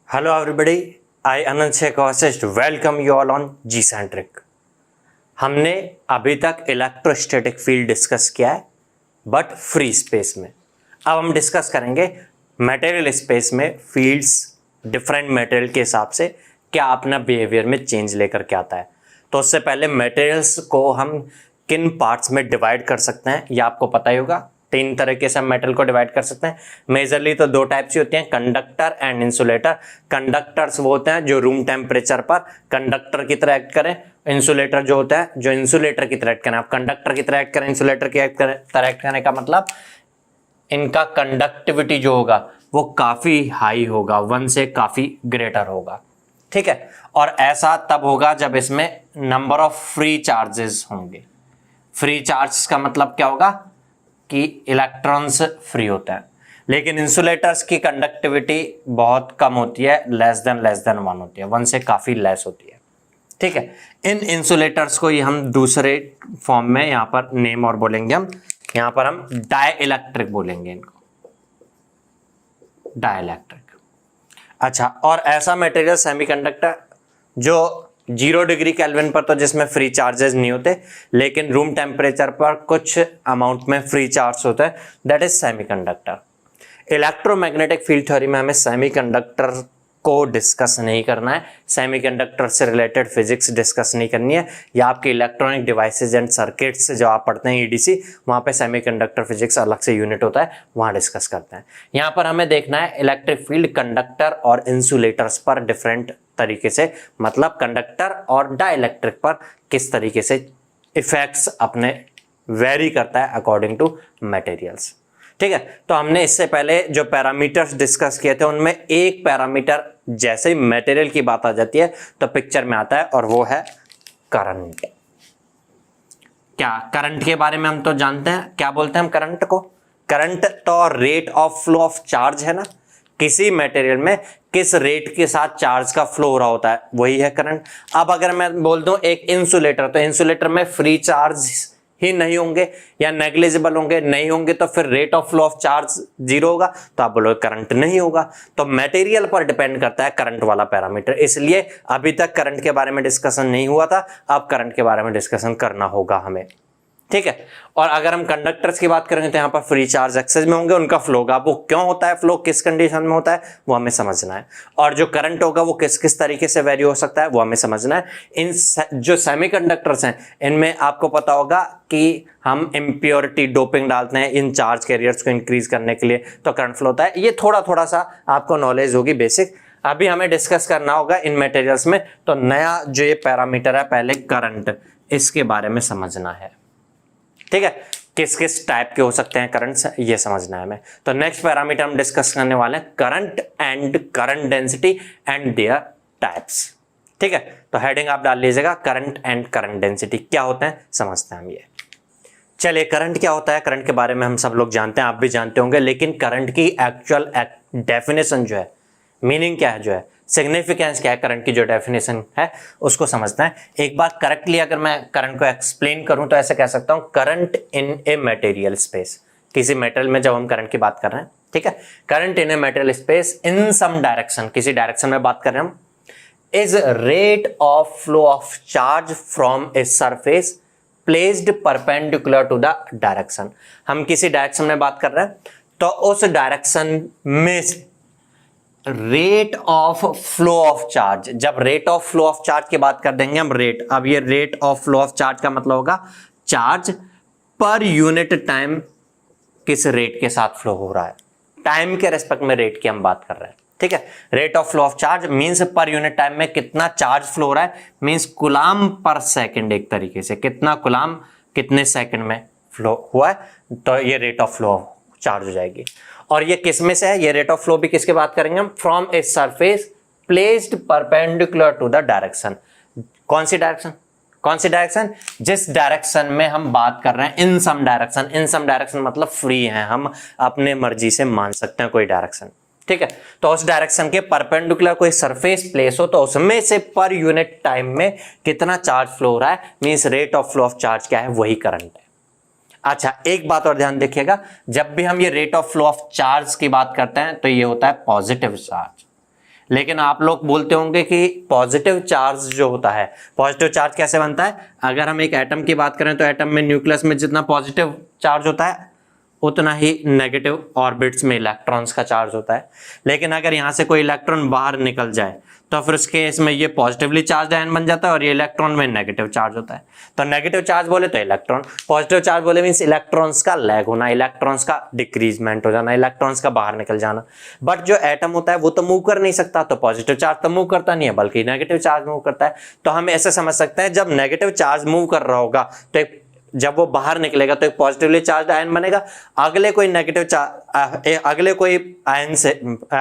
Hello everybody, I Anand Sheikh assist welcome you all on G-Centric। हमने अभी तक electrostatic field discuss किया है बट फ्री स्पेस में। अब हम डिस्कस करेंगे मटेरियल स्पेस में फील्ड्स डिफरेंट मटेरियल के हिसाब से क्या अपना बिहेवियर में चेंज लेकर के आता है। तो उससे पहले मटेरियल्स को हम किन पार्ट्स में डिवाइड कर सकते हैं ये आपको पता ही होगा। तीन तरीके से हम मेटल को डिवाइड कर सकते हैं। मेजरली तो दो टाइप्स ही होते हैं, कंडक्टर एंड इंसुलेटर। कंडक्टर्स वो होते हैं जो रूम टेम्परेचर पर कंडक्टर की तरह एक्ट करें, इंसुलेटर जो होता है जो इंसुलेटर की तरह एक्ट करें। आप कंडक्टर की तरह एक्ट करें, इंसुलेटर की तरह एक्ट करने का मतलब इनका कंडक्टिविटी जो होगा वो काफी हाई होगा, 1 से काफी ग्रेटर होगा, ठीक है। और ऐसा तब होगा जब इसमें नंबर ऑफ फ्री चार्जेस होंगे। फ्री चार्ज का मतलब क्या होगा कि इलेक्ट्रॉन्स फ्री होता है, लेकिन इंसुलेटर्स की कंडक्टिविटी बहुत कम होती है, लेस देन 1 होती है, 1 से काफी लेस होती है, ठीक है। इन इंसुलेटर्स को ये हम दूसरे फॉर्म में यहां पर नेम और बोलेंगे, हम यहां पर हम डाई इलेक्ट्रिक बोलेंगे इनको, डाई इलेक्ट्रिक। अच्छा, और ऐसा मटेरियल सेमीकंडक्टर जो 0 डिग्री केल्विन पर तो जिसमें फ्री चार्जेस नहीं होते, लेकिन रूम टेम्परेचर पर कुछ अमाउंट में फ्री चार्ज होता है, that is semiconductor. Electromagnetic field theory में हमें सेमीकंडक्टर को डिस्कस नहीं करना है, सेमीकंडक्टर से रिलेटेड फिजिक्स डिस्कस नहीं करनी है, या आपके इलेक्ट्रॉनिक डिवाइसेज एंड सर्किट्स जो आप पढ़ते हैं ईडीसी, वहां पे सेमीकंडक्टर फिजिक्स अलग से यूनिट होता है, वहां डिस्कस करते हैं। यहाँ पर हमें देखना है इलेक्ट्रिक फील्ड कंडक्टर और इंसुलेटर्स पर डिफरेंट तरीके से, मतलब कंडक्टर और डाइलेक्ट्रिक पर किस तरीके से इफेक्ट्स अपने वेरी करता है अकॉर्डिंग टू मटेरियल्स, ठीक है। तो हमने इससे पहले जो पैरामीटर्स डिस्कस किए थे उनमें एक पैरामीटर जैसे ही मटेरियल की बात आ जाती है तो पिक्चर में आता है, और वो है करंट। क्या करंट के बारे में हम तो जानते हैं, क्या बोलते हैं हम करंट को? करंट तो rate of flow of charge है ना, किसी मटेरियल में किस रेट के साथ चार्ज का फ्लो हो रहा होता है, वही है करंट। अब अगर मैं बोल दूं एक इंसुलेटर, तो इंसुलेटर में फ्री चार्ज ही नहीं होंगे या नेग्लिजिबल होंगे, नहीं होंगे तो फिर rate of flow of charge 0 होगा, तो आप बोलोगे करंट नहीं होगा। तो मटेरियल पर डिपेंड करता है करंट वाला पैरामीटर, इसलिए अभी तक करंट के बारे में डिस्कशन नहीं हुआ था, अब करंट के बारे में डिस्कशन करना होगा हमें, ठीक है। और अगर हम कंडक्टर्स की बात करेंगे तो यहां पर फ्री चार्ज एक्सेस में होंगे, उनका फ्लो होगा, वो क्यों होता है फ्लो, किस कंडीशन में होता है वो हमें समझना है। और जो करंट होगा वो किस किस तरीके से वेरी हो सकता है वो हमें समझना है। इन जो सेमीकंडक्टर्स हैं इनमें आपको पता होगा कि हम इम्प्योरिटी डोपिंग डालते हैं इन चार्ज कैरियर्स को इंक्रीज करने के लिए, तो करंट फ्लो होता है। ये थोड़ा सा आपको नॉलेज होगी बेसिक, अभी हमें डिस्कस करना होगा इन मटेरियल्स में। तो नया जो ये पैरामीटर है पहले करंट, इसके बारे में समझना है, ठीक है। किस किस टाइप के हो सकते हैं करंट्स ये समझना है हमें। तो नेक्स्ट पैरामीटर हम डिस्कस करने वाले हैं current and current density and there types, ठीक है। तो हेडिंग आप डाल लीजिएगा, करंट एंड करंट डेंसिटी क्या होते हैं समझते हैं हम ये। चलिए, करंट क्या होता है, करंट के बारे में हम सब लोग जानते हैं, आप भी जानते होंगे, लेकिन करंट की एक्चुअल डेफिनेशन जो है, मीनिंग क्या है, जो है सिग्निफिकेंस क्या है, करंट की जो डेफिनेशन है उसको समझना है। एक बार करेक्टली अगर मैं करंट को एक्सप्लेन करूं तो ऐसे कह सकता हूं, current in a material space, किसी मटेरियल में जब हम करंट की बात कर रहे हैं, ठीक है, current in a material space in some direction, किसी डायरेक्शन में बात कर रहे हैं हम, is rate of flow of charge from a surface placed perpendicular to the direction. हम किसी डायरेक्शन में बात कर रहे हैं तो उस डायरेक्शन में rate of flow of charge, जब rate of flow of charge की बात कर देंगे हम रेट, अब ये rate of flow of charge का मतलब होगा चार्ज पर यूनिट टाइम किस रेट के साथ फ्लो हो रहा है, टाइम के रेस्पेक्ट में रेट की हम बात कर रहे हैं, ठीक है। Rate of flow of charge means पर यूनिट टाइम में कितना चार्ज फ्लो हो रहा है, मींस कुलाम पर सेकंड, एक तरीके से कितना कुलाम कितने सेकंड में फ्लो हुआ है, तो ये rate of flow of charge हो जाएगी। और ये किस में से है, ये रेट ऑफ फ्लो भी किसके बात करेंगे हम, from a surface placed perpendicular to the direction. कौन सी डायरेक्शन, कौन सी डायरेक्शन, जिस डायरेक्शन में हम बात कर रहे हैं, इन सम डायरेक्शन, इन सम डायरेक्शन मतलब फ्री है, हम अपने मर्जी से मान सकते हैं कोई डायरेक्शन, ठीक है। तो उस डायरेक्शन के परपेंडिकुलर कोई सरफेस प्लेस हो तो उसमें से पर यूनिट टाइम में कितना चार्ज फ्लो हो रहा है, means rate of flow of charge क्या है, वही करंट है। अच्छा, एक बात और ध्यान देखिएगा, जब भी हम ये rate of flow of charge की बात करते हैं तो ये होता है पॉजिटिव चार्ज, लेकिन आप लोग बोलते होंगे कि पॉजिटिव चार्ज जो होता है, पॉजिटिव चार्ज कैसे बनता है? अगर हम एक एटम की बात करें तो एटम में न्यूक्लियस में जितना पॉजिटिव चार्ज होता है उतना ही नेगेटिव ऑर्बिट्स में इलेक्ट्रॉन्स का चार्ज होता है। लेकिन अगर यहाँ से कोई इलेक्ट्रॉन बाहर निकल जाए तो फिर उस केस में ये पॉजिटिवली चार्ज आयन बन जाता है और ये इलेक्ट्रॉन में नेगेटिव चार्ज होता है। तो नेगेटिव चार्ज बोले तो इलेक्ट्रॉन, पॉजिटिव चार्ज बोले मीन्स इलेक्ट्रॉन्स का लैग होना, इलेक्ट्रॉन्स का डिक्रीजमेंट हो जाना, इलेक्ट्रॉन्स का बाहर निकल जाना। बट जो एटम होता है वो तो मूव कर नहीं सकता, तो पॉजिटिव चार्ज तो मूव करता नहीं है बल्कि नेगेटिव चार्ज मूव करता है। तो हम ऐसे समझ सकते हैं जब नेगेटिव चार्ज मूव कर रहा होगा तो जब वो बाहर निकलेगा तो एक पॉजिटिवली चार्ज आयन बनेगा, अगले कोई नेगेटिव चार्ज, अगले कोई आयन से,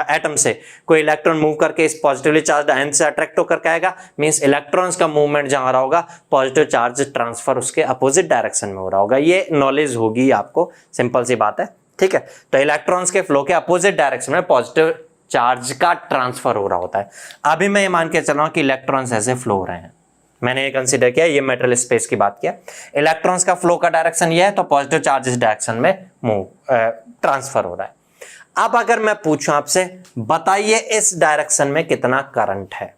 एटम से कोई इलेक्ट्रॉन मूव करके इस पॉजिटिवली चार्ज आयन से अट्रैक्ट होकर के आएगा, मींस इलेक्ट्रॉन्स का मूवमेंट जहां रहा होगा पॉजिटिव चार्ज ट्रांसफर उसके अपोजिट डायरेक्शन में हो रहा होगा। ये नॉलेज होगी आपको, सिंपल सी बात है, ठीक है। तो इलेक्ट्रॉन्स के फ्लो के अपोजिट डायरेक्शन में पॉजिटिव चार्ज का ट्रांसफर हो रहा होता है। अभी मैं ये मान के चल रहा हूं कि इलेक्ट्रॉन्स ऐसे फ्लो हो रहे हैं, मैंने ये कंसीडर किया, ये मेटल स्पेस की बात किया, इलेक्ट्रॉन्स का फ्लो का डायरेक्शन ये है तो पॉजिटिव चार्ज इस डायरेक्शन में मूव ट्रांसफर हो रहा है। अब अगर मैं पूछूं आपसे बताइए इस डायरेक्शन में कितना करंट है,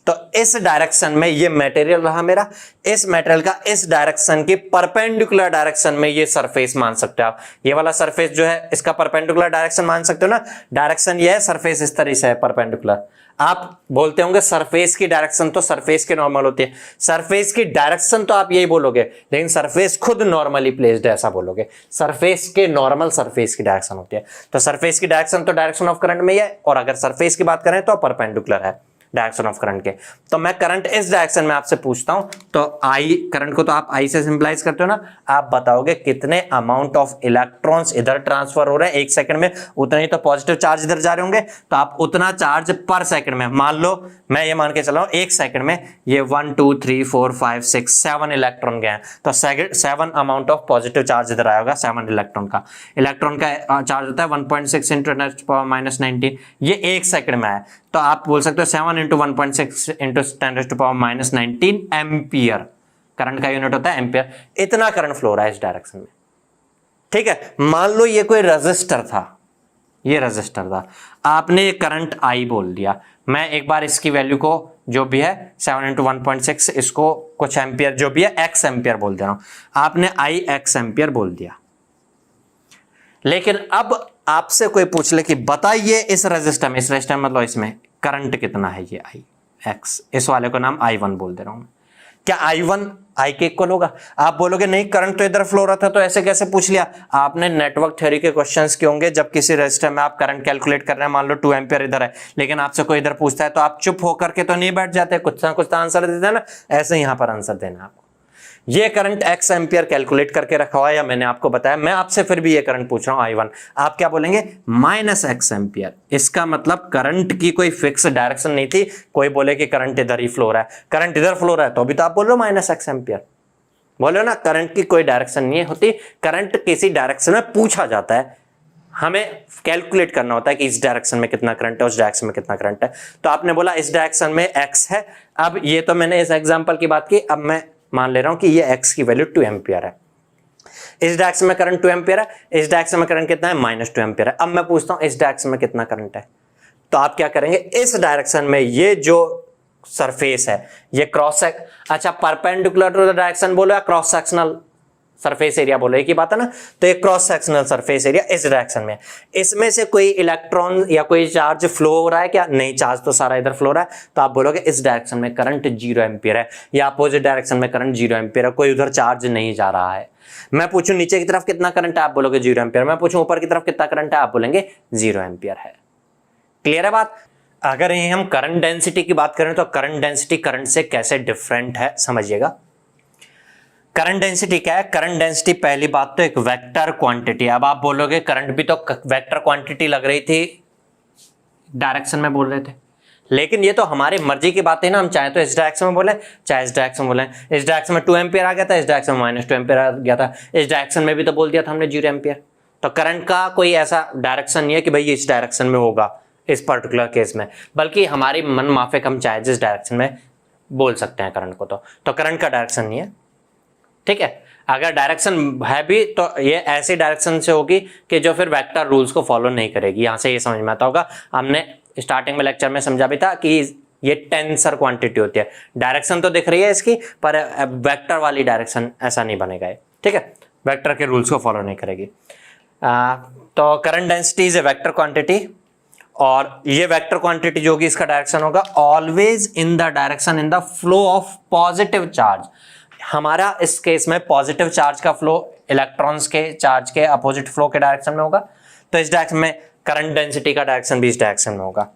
तो इस डायरेक्शन में ये मटेरियल रहा मेरा, इस मटेरियल का इस डायरेक्शन की परपेंडिकुलर डायरेक्शन में ये सरफेस मान सकते हो आप, ये वाला सरफेस जो है इसका परपेंडिकुलर डायरेक्शन मान सकते हो ना, डायरेक्शन ये है, सरफेस इस तरह से है परपेंडिकुलर। आप बोलते होंगे सरफेस की डायरेक्शन तो सरफेस के नॉर्मल होती है, सरफेस की डायरेक्शन तो आप यही बोलोगे, लेकिन सरफेस खुद नॉर्मली प्लेस्ड है ऐसा बोलोगे, सरफेस के नॉर्मल सरफेस की डायरेक्शन होती है। तो सरफेस की डायरेक्शन तो डायरेक्शन ऑफ करंट में ही है, और अगर सरफेस की बात करें तो परपेंडिकुलर है डायरेक्शन ऑफ करंट के। तो मैं करंट इस डायरेक्शन में आपसे पूछता हूं, तो आई, करंट को तो आप आई से सिंपलाइज करते हो ना, आप बताओगे कितने अमाउंट ऑफ इलेक्ट्रॉन्स इधर ट्रांसफर हो रहे हैं एक सेकंड में, उतना ही तो पॉजिटिव चार्ज इधर जा रहे होंगे, तो आप उतना चार्ज पर सेकंड में, मान लो मैं ये मान के चला हूं एक सेकंड में ये 1 2 3 4 5 6 7 इलेक्ट्रॉन गए हैं, तो 7 अमाउंट ऑफ पॉजिटिव चार्ज इधर आया होगा 7 इलेक्ट्रॉन का। इलेक्ट्रॉन का चार्ज होता है 1.6 इंटू 10⁻⁹, ये एक सेकंड में है, तो आप बोल सकते हो 7 इंटू 1.6 इंटू 10⁻⁹ एम्पियर, करंट का यूनिट होता है एम्पियर, इतना करंट फ्लो रहा है इस डायरेक्शन में, ठीक है। मान लो ये कोई रजिस्टर था, ये रजिस्टर था, आपने करंट आई बोल दिया, मैं एक बार इसकी वैल्यू को जो भी है 7 इंटू 1.6 इसको कुछ एम्पियर जो भी है एक्स एम्पियर बोल दे रहा हूं, आपने आई एक्स एम्पियर बोल दिया। लेकिन अब आपसे कोई पूछ ले कि बताइए इस रजिस्टर में, इस रजिस्टर मतलब इसमें करंट कितना है, ये आई एक्स, इस वाले को नाम I1 बोल दे रहा हूं, क्या I1 I के इक्वल होगा? आप बोलोगे नहीं करंट तो इधर फ्लो रहा था, तो ऐसे कैसे पूछ लिया? आपने नेटवर्क थ्योरी के क्वेश्चंस किए होंगे, जब किसी रजिस्टर में आप करंट कैलकुलेट कर रहे हैं, मान लो 2 एम्पियर इधर है, लेकिन आपसे कोई इधर पूछता है तो आप चुप होकर के तो नहीं बैठ जाते, कुछ ना कुछ तो आंसर देते हैं ना, ऐसे यहां पर आंसर देना आपको। ये करंट एक्स एम्पियर कैलकुलेट करके रखा हुआ है, या मैंने आपको बताया, मैं आपसे फिर भी ये करंट पूछ रहा हूं I1, आप क्या बोलेंगे? Minus x ampere. इसका मतलब करंट की कोई फिक्स डायरेक्शन नहीं थी, कोई बोले कि करंट इधर ही फ्लो रहा है, करंट इधर फ्लो रहा है, तो अभी तो आप बोल रहे हो माइनस एक्स एम्पियर, बोलो ना, करंट की कोई डायरेक्शन नहीं होती, करंट किसी डायरेक्शन में पूछा जाता है, हमें कैलकुलेट करना होता है कि इस डायरेक्शन में कितना करंट है, उस डायरेक्शन में कितना करंट है। तो आपने बोला इस डायरेक्शन में एक्स है, अब ये तो मैंने इस एग्जांपल की बात की, अब मैं मान ले रहा हूं कि ये x की वैल्यू 2 एम्पियर है, इस डायरेक्शन में करंट 2 एम्पियर है, इस डायरेक्शन में करंट कितना है? -2 एम्पियर है। अब मैं पूछता हूं इस डायरेक्शन में कितना करंट है, तो आप क्या करेंगे? इस डायरेक्शन में ये जो सरफेस है ये क्रॉस, अच्छा परपेंडिकुलर टू द डायरेक्शन बोलो या क्रॉस सेक्शनल सरफेस एरिया बोलो, एक ही बात है ना, तो ये क्रॉस सेक्शनल सरफेस एरिया इस डायरेक्शन में, इसमें से कोई इलेक्ट्रॉन या कोई चार्ज फ्लो हो रहा है क्या? नहीं, चार्ज तो सारा इधर फ्लो हो रहा है, तो आप बोलोगे इस डायरेक्शन में करंट 0 एम्पियर है, या अपोजिट डायरेक्शन में करंट 0 एम्पियर है, कोई उधर चार्ज नहीं जा रहा है। मैं पूछूं नीचे की तरफ कितना करंट है, आप बोलोगे 0 एम्पियर, मैं पूछूं ऊपर की तरफ कितना करंट है, आप बोलेंगे 0 एम्पियर है। क्लियर है बात? अगर यही हम करंट डेंसिटी की बात करें तो करंट डेंसिटी करंट से कैसे डिफरेंट है समझिएगा। करंट डेंसिटी क्या है? करंट डेंसिटी पहली बात तो एक वेक्टर क्वांटिटी है। अब आप बोलोगे करंट भी तो वेक्टर क्वांटिटी लग रही थी, डायरेक्शन में बोल रहे थे, लेकिन ये तो हमारी मर्जी की बात है ना, हम चाहे तो इस डायरेक्शन में बोले चाहे इस डायरेक्शन में बोले। इस डायरेक्शन में 2 एम्पियर आ गया था, इस डायरेक्शन में -2 एम्पियर आ गया था, इस डायरेक्शन में भी तो बोल दिया था हमने 0 एम्पियर। तो करंट का कोई ऐसा डायरेक्शन नहीं है कि भाई इस डायरेक्शन में होगा इस पर्टिकुलर केस में, बल्कि हमारी मन माफिक हम चाहे जिस डायरेक्शन में बोल सकते हैं करंट को। तो करंट का डायरेक्शन नहीं है, ठीक है। अगर डायरेक्शन है भी तो ये ऐसी डायरेक्शन से होगी कि जो फिर वेक्टर रूल्स को फॉलो नहीं करेगी। यहां से ये समझ में आता होगा, हमने स्टार्टिंग में लेक्चर में समझा भी था कि ये टेंसर क्वांटिटी होती है, डायरेक्शन तो दिख रही है इसकी पर वेक्टर वाली डायरेक्शन ऐसा नहीं बनेगा ये, ठीक है, वेक्टर के रूल्स को फॉलो नहीं करेगी। तो current density is a vector quantity, और ये वेक्टर क्वांटिटी जो होगी इसका डायरेक्शन होगा always in the direction in the flow of positive charge. हमारा इस केस में पॉजिटिव चार्ज का फ्लो इलेक्ट्रॉन्स के चार्ज के अपोजिट फ्लो के डायरेक्शन में होगा, तो इस डायरेक्शन में करंट डेंसिटी का डायरेक्शन भी इस डायरेक्शन में होगा।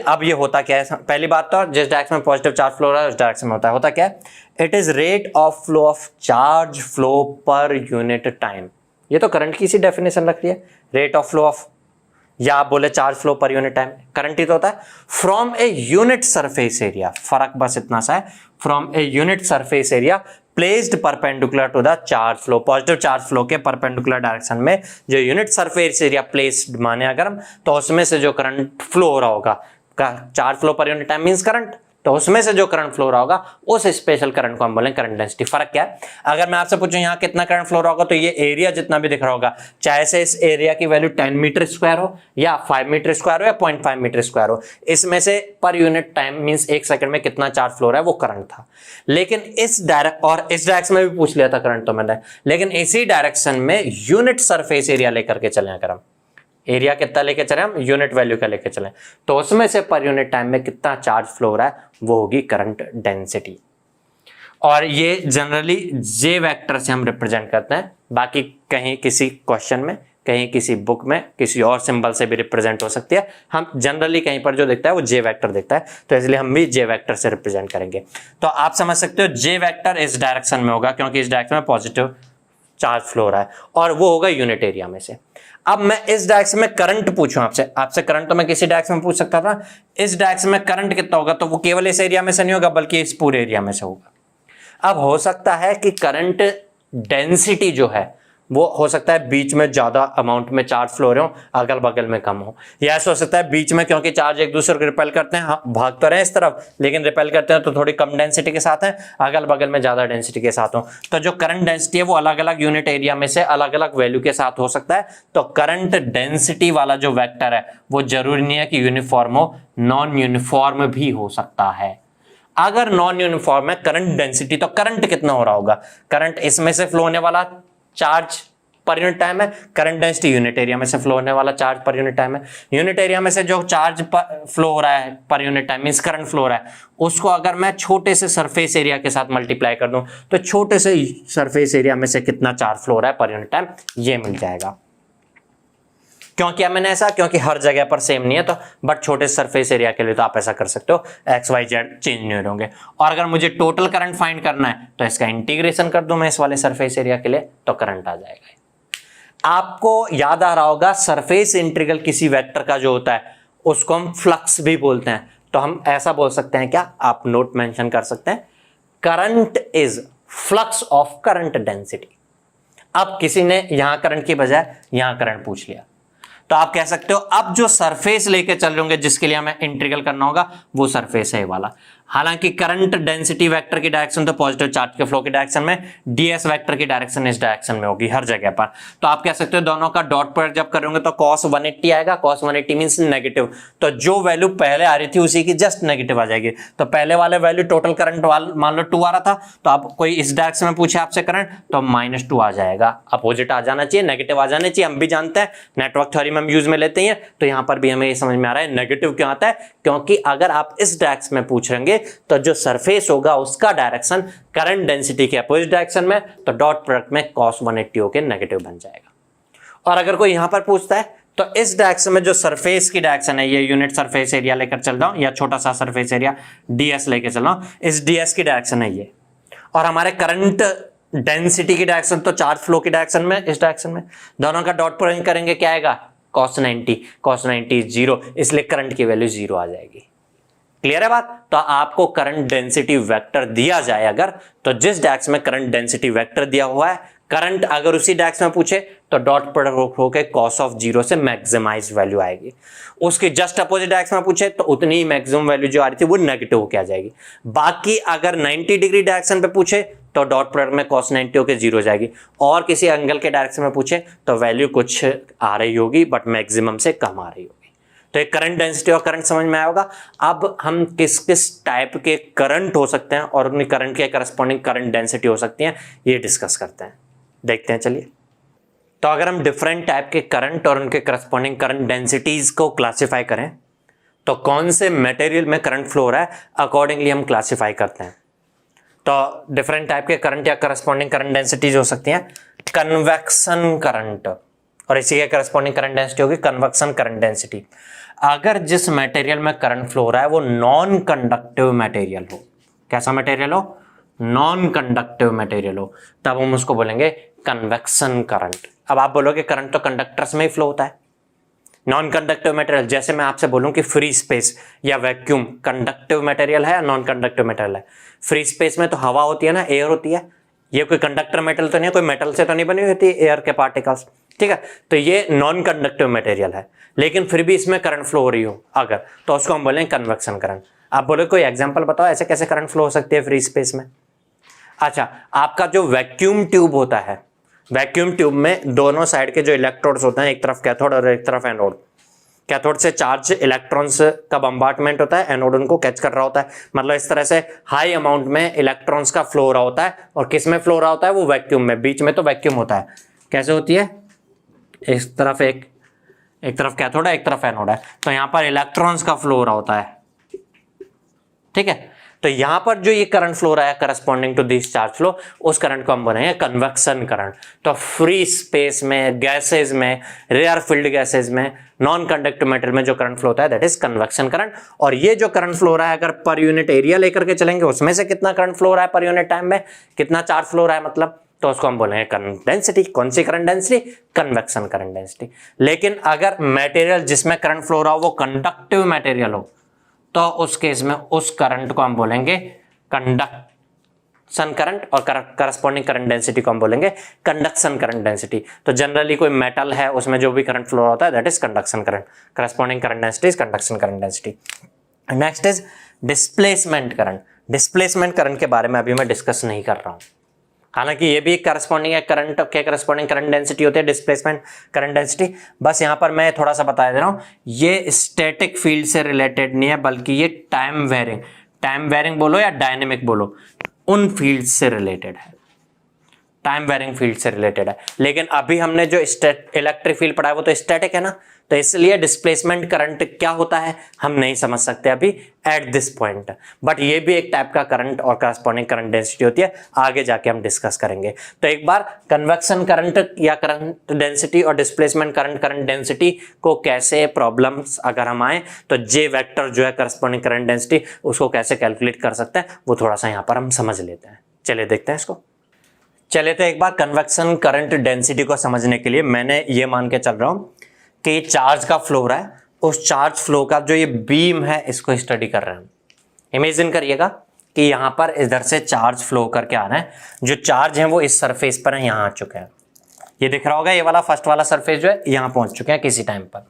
अब ये होता क्या है, पहली बात तो जिस डायरेक्शन में पॉजिटिव चार्ज फ्लो हो रहा है उस डायरेक्शन में होता क्या है, it is rate of flow of charge flow per unit time. ये तो करंट की सी डेफिनेशन रख रही है, रेट ऑफ फ्लो ऑफ, या आप बोले charge flow per unit time, current ही तो होता है from a unit surface area. फर्क बस इतना सा है, from a unit surface area placed perpendicular to the charge flow, positive charge flow के परपेंडिकुलर डायरेक्शन में जो यूनिट सरफेस एरिया प्लेस्ड माने अगर हम, तो उसमें से जो करंट फ्लो हो रहा होगा, charge flow per unit time means current, तो उसमें से जो करंट फ्लो रहा होगा उस स्पेशल करंट को हम बोलेंगे करंट डेंसिटी। फर्क क्या है, अगर मैं आपसे पूछूं यहाँ कितना करंट फ्लो रहा होगा, तो ये एरिया जितना भी दिख रहा होगा, चाहे से इस एरिया की वैल्यू 10 मीटर स्क्वायर हो या 5 मीटर स्क्वायर हो या 0.5 मीटर स्क्वायर हो, इसमें से पर यूनिट टाइम मींस 1 सेकंड में कितना चार्ज फ्लो रहा है वो करंट था। लेकिन इस डायरेक्शन में भी पूछ लिया था करंट तो मैंने, लेकिन इसी डायरेक्शन में यूनिट सरफेस एरिया लेकर के चले, अगर हम एरिया कितना लेके चले, हम यूनिट वैल्यू का लेके चले, तो उसमें से पर यूनिट टाइम में कितना चार्ज फ्लो हो रहा है वो होगी करंट डेंसिटी। और ये जनरली जे वेक्टर से हम रिप्रेजेंट करते हैं, बाकी कहीं किसी क्वेश्चन में, कहीं किसी बुक में किसी और सिंबल से भी रिप्रेजेंट हो सकती है। हम जनरली कहीं पर जो दिखता है वो जे वेक्टर दिखता है, तो इसलिए हम भी जे वेक्टर से रिप्रेजेंट करेंगे। तो आप समझ सकते हो जे वेक्टर इस डायरेक्शन में होगा क्योंकि इस डायरेक्शन में पॉजिटिव चार्ज फ्लो हो रहा है और वो होगा यूनिट एरिया में से। अब मैं इस डायरेक्शन में करंट पूछूं आपसे करंट तो मैं किसी डायरेक्शन में पूछ सकता था, इस डायरेक्शन में करंट कितना होगा, तो वो केवल इस एरिया में से नहीं होगा बल्कि इस पूरे एरिया में से होगा। अब हो सकता है कि करंट डेंसिटी जो है वो हो सकता है बीच में ज्यादा अमाउंट में चार्ज फ्लो हो रहे हो, अगल बगल में कम हो, या ऐसा हो सकता है बीच में क्योंकि चार्ज एक दूसरे को रिपेल करते हैं, हाँ, भाग तो रहे हैं इस तरफ लेकिन रिपेल करते हैं तो थोड़ी कम डेंसिटी के साथ है, अगल बगल में ज्यादा डेंसिटी के साथ हो, तो जो करंट डेंसिटी है वो अलग अलग यूनिट एरिया में से अलग अलग वैल्यू के साथ हो सकता है। तो करंट डेंसिटी वाला जो वेक्टर है वो जरूरी नहीं है कि यूनिफॉर्म हो, नॉन यूनिफॉर्म भी हो सकता है। अगर नॉन यूनिफॉर्म है करंट डेंसिटी, तो करंट कितना हो रहा होगा, करंट इसमें से फ्लो होने वाला चार्ज पर यूनिट टाइम है, करंट डेंसिटी यूनिट एरिया में से फ्लो होने वाला चार्ज पर यूनिट टाइम है। यूनिट एरिया में से जो चार्ज फ्लो हो रहा है पर unit time means current flow हो रहा है, उसको अगर मैं छोटे से सरफेस एरिया के साथ मल्टीप्लाई कर दूं तो छोटे से सरफेस एरिया में से कितना चार्ज फ्लो हो रहा है पर यूनिट टाइम ये मिल जाएगा। क्यों किया मैंने ऐसा, क्योंकि हर जगह पर सेम नहीं है, तो बट छोटे सरफेस एरिया के लिए तो आप ऐसा कर सकते हो, एक्स वाई जेड चेंज नहीं होंगे। और अगर मुझे टोटल करंट फाइंड करना है तो इसका इंटीग्रेशन कर दूं मैं इस वाले सरफेस एरिया के लिए, तो करंट आ जाएगा। आपको याद आ रहा होगा सरफेस इंटीग्रल किसी वेक्टर का जो होता है उसको हम फ्लक्स भी बोलते हैं, तो हम ऐसा बोल सकते हैं, क्या आप नोट मेंशन कर सकते हैं, current is flux of current density. अब किसी ने यहां करंट की बजाय यहां करंट पूछ लिया, तो आप कह सकते हो अब जो सरफेस लेके चल रहे होंगे जिसके लिए हमें इंटीग्रल करना होगा वो सरफेस है वाला। हालांकि करंट डेंसिटी वेक्टर की डायरेक्शन तो पॉजिटिव चार्ज के फ्लो की डायरेक्शन में, डीएस वेक्टर की डायरेक्शन इस डायरेक्शन में होगी हर जगह पर। तो आप कह सकते हो दोनों का डॉट प्रोडक्ट जब करोगे तो cos 180 आएगा, cos 180 मींस नेगेटिव, तो जो वैल्यू पहले आ रही थी उसी की जस्ट नेगेटिव आ जाएगी। तो पहले वाले वैल्यू टोटल करंट मान लो 2 आ रहा था, तो आप कोई इस डायरेक्शन में पूछे आपसे करंट तो -2 आ जाएगा, अपोजिट आ जाना चाहिए, नेगेटिव आ जाना चाहिए। हम भी जानते हैं नेटवर्क थ्योरी में हम यूज में लेते हैं, तो यहां पर भी हमें ये समझ में आ रहा है नेगेटिव क्यों आता है, क्योंकि अगर आप इस डायरेक्शन में पूछ रहेंगे तो जो सरफेस होगा उसका डायरेक्शन करंट डेंसिटी के अपोजिट डायरेक्शन में, तो डॉट प्रोडक्ट में cos 180 होकर नेगेटिव बन जाएगा। और अगर कोई यहां पर पूछता है तो इस डायरेक्शन में जो सरफेस की डायरेक्शन है, ये यूनिट सरफेस एरिया लेकर चल रहा हूं या छोटा सा सरफेस एरिया ds लेकर चल रहा हूं, इस ds की डायरेक्शन है ये, और हमारे करंट डेंसिटी की डायरेक्शन तो चार्ज फ्लो की डायरेक्शन में, इस डायरेक्शन में, दोनों का डॉट प्रोडक्ट करेंगे क्या आएगा, cos 90 0, इसलिए करंट की वैल्यू 0 आ जाएगी। क्लियर है बात। तो आपको करंट डेंसिटी वेक्टर दिया जाए अगर, तो जिस डायरेक्शन में करंट डेंसिटी वेक्टर दिया हुआ है, करंट अगर उसी डायरेक्शन में पूछे तो डॉट प्रोडक्ट होके cos ऑफ 0 से मैक्सिमाइज वैल्यू आएगी। उसकी जस्ट अपोजिट डायरेक्शन में पूछे तो उतनी ही मैक्सिमम वैल्यू जो आ रही थी वो नेगेटिव होके आ जाएगी। बाकी अगर 90 डिग्री डायरेक्शन पे पूछे तो डॉट प्रोडक्ट में cos 90 होके 0 हो जाएगी, और किसी एंगल के डायरेक्शन में पूछे तो वैल्यू कुछ आ रही होगी बट मैक्सिमम से कम आ रही होगी। तो एक करंट डेंसिटी और करंट समझ में आया होगा। अब हम किस किस टाइप के करंट हो सकते हैं और उनकी करंट के करस्पॉन्डिंग करंट डेंसिटी हो सकती है ये डिस्कस करते हैं, देखते हैं चलिए। तो अगर हम डिफरेंट टाइप के करंट और उनके करस्पॉन्डिंग करंट डेंसिटीज को क्लासिफाई करें तो कौन से मटेरियल में करंट फ्लो हो रहा है अकॉर्डिंगली हम क्लासिफाई करते हैं। तो डिफरेंट टाइप के करंट या करस्पॉन्डिंग करंट डेंसिटीज हो सकती हैं कन्वेक्शन करंट, और इसी के करस्पॉन्डिंग करंट डेंसिटी होगी कन्वेक्शन करंट डेंसिटी। अगर जिस मटेरियल में करंट फ्लो हो रहा है वो नॉन कंडक्टिव मटेरियल हो, कैसा मटेरियल हो, नॉन कंडक्टिव मटेरियल हो, तब हम उसको बोलेंगे कन्वेक्शन करंट। अब आप बोलोगे करंट तो कंडक्टर्स में ही फ्लो होता है, नॉन कंडक्टिव मटेरियल, जैसे मैं आपसे बोलूं कि फ्री स्पेस या वैक्यूम कंडक्टिव मटेरियल है या नॉन कंडक्टिव मटेरियल है। फ्री स्पेस में तो हवा होती है ना, एयर होती है, ये कोई कंडक्टर मेटल तो नहीं है, कोई मेटल से तो नहीं बनी हुई होती एयर के पार्टिकल्स, ठीक है। तो ये नॉन कंडक्टिव मटेरियल है, लेकिन फिर भी इसमें करंट फ्लो हो रही हो अगर, तो उसको हम बोलेंगे कन्वेक्शन करंट। आप बोले कोई एग्जांपल बताओ ऐसे कैसे करंट फ्लो हो सकती है फ्री स्पेस में। अच्छा, आपका जो वैक्यूम ट्यूब होता है, वैक्यूम ट्यूब में दोनों साइड के जो इलेक्ट्रोड्स होते हैं, एक तरफ कैथोड और एक तरफ एनोड, कैथोड से चार्ज इलेक्ट्रॉन्स का बम्बार्टमेंट होता है, एनोड उनको कैच कर रहा होता है, मतलब इस तरह से हाई अमाउंट में इलेक्ट्रॉन्स का फ्लो हो रहा होता है। और किस में फ्लो हो रहा होता है, वो वैक्यूम में, बीच में तो वैक्यूम होता है। कैसे होती है, इस तरफ एक तरफ कैथोड है, एक तरफ एनोड है, तो यहां पर इलेक्ट्रॉन्स का फ्लो हो रहा होता है, ठीक है। तो यहां पर जो ये करंट फ्लो रहा है corresponding to this charge flow, उस करंट को हम बोलेंगे कन्वेक्शन करंट। तो फ्री स्पेस में, गैसेज में, रेयर फील्ड गैसेज में, नॉन कंडक्टिव मैटर में जो करंट फ्लो होता है दैट इज कन्वेक्शन करंट। और ये जो करंट फ्लो रहा है अगर पर यूनिट एरिया लेकर के चलेंगे, उसमें से कितना करंट फ्लो रहा है पर यूनिट टाइम में, कितना चार्ज फ्लो रहा है मतलब, तो उसको हम बोलेंगे करंट डेंसिटी। कौन सी current density, convection current density. लेकिन अगर मटेरियल जिसमें करंट फ्लो रहा हो वो कंडक्टिव मटेरियल हो, तो उस केस में उस करंट को हम बोलेंगे कंडक्शन करंट, और करस्पॉन्डिंग करंट डेंसिटी को हम बोलेंगे कंडक्शन करंट डेंसिटी। तो जनरली कोई मेटल है उसमें जो भी करंट फ्लो होता है that is conduction current, corresponding current density is conduction current density. Next is displacement current. Displacement current के बारे में अभी मैं डिस्कस नहीं कर रहा हूं, हालांकि ये भी करस्पॉन्डिंग है करंट के करस्पॉन्डिंग करंट डेंसिटी होती है डिस्प्लेसमेंट करंट डेंसिटी। बस यहां पर मैं थोड़ा सा बता दे रहा हूं, ये स्टैटिक फील्ड से रिलेटेड नहीं है बल्कि ये टाइम वेरिंग बोलो या डायनेमिक बोलो, उन फील्ड से रिलेटेड है, टाइम वेरिंग फील्ड से रिलेटेड है। लेकिन अभी हमने जो इलेक्ट्रिक फील्ड पढ़ा है वो तो स्टैटिक है ना, तो इसलिए डिस्प्लेसमेंट करंट क्या होता है हम नहीं समझ सकते अभी एट दिस पॉइंट। बट ये भी एक टाइप का करंट और करस्पॉन्डिंग करंट डेंसिटी होती है, आगे जाके हम डिस्कस करेंगे। तो एक बार कन्वेक्शन करंट या करंट डेंसिटी और डिस्प्लेसमेंट करंट डेंसिटी को कैसे प्रॉब्लम्स अगर हम आए तो जे वेक्टर जो है करस्पॉन्डिंग करंट डेंसिटी उसको कैसे कैलकुलेट कर सकते हैं वो थोड़ा सा यहाँ पर हम समझ लेते हैं। चलिए देखते हैं इसको। चलिए तो एक बार कन्वेक्शन करंट डेंसिटी को समझने के लिए मैंने ये मान के चल रहा हूं कि ये चार्ज का फ्लो हो रहा है, उस चार्ज फ्लो का जो ये बीम है इसको स्टडी कर रहे हैं। इमेजिन करिएगा कि यहां पर इधर से चार्ज फ्लो करके आ रहा है, जो चार्ज है वो इस सरफेस पर है, यहां आ चुके हैं, ये दिख रहा होगा, ये वाला फर्स्ट वाला सरफेस जो है यहां पहुंच चुके हैं किसी टाइम पर।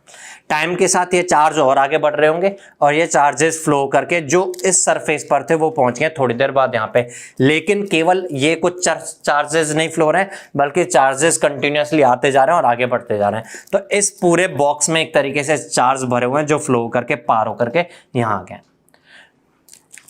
टाइम के साथ ये चार्ज और आगे बढ़ रहे होंगे और ये चार्जेस फ्लो करके जो इस सरफेस पर थे वो पहुंच गए थोड़ी देर बाद यहाँ पे। लेकिन केवल ये कुछ चार्जेस नहीं फ्लो रहे हैं बल्कि चार्जेस कंटिन्यूअसली आते जा रहे हैं और आगे बढ़ते जा रहे हैं। तो इस पूरे बॉक्स में एक तरीके से चार्ज भरे हुए हैं जो फ्लो करके पार होकर के यहाँ आ गए।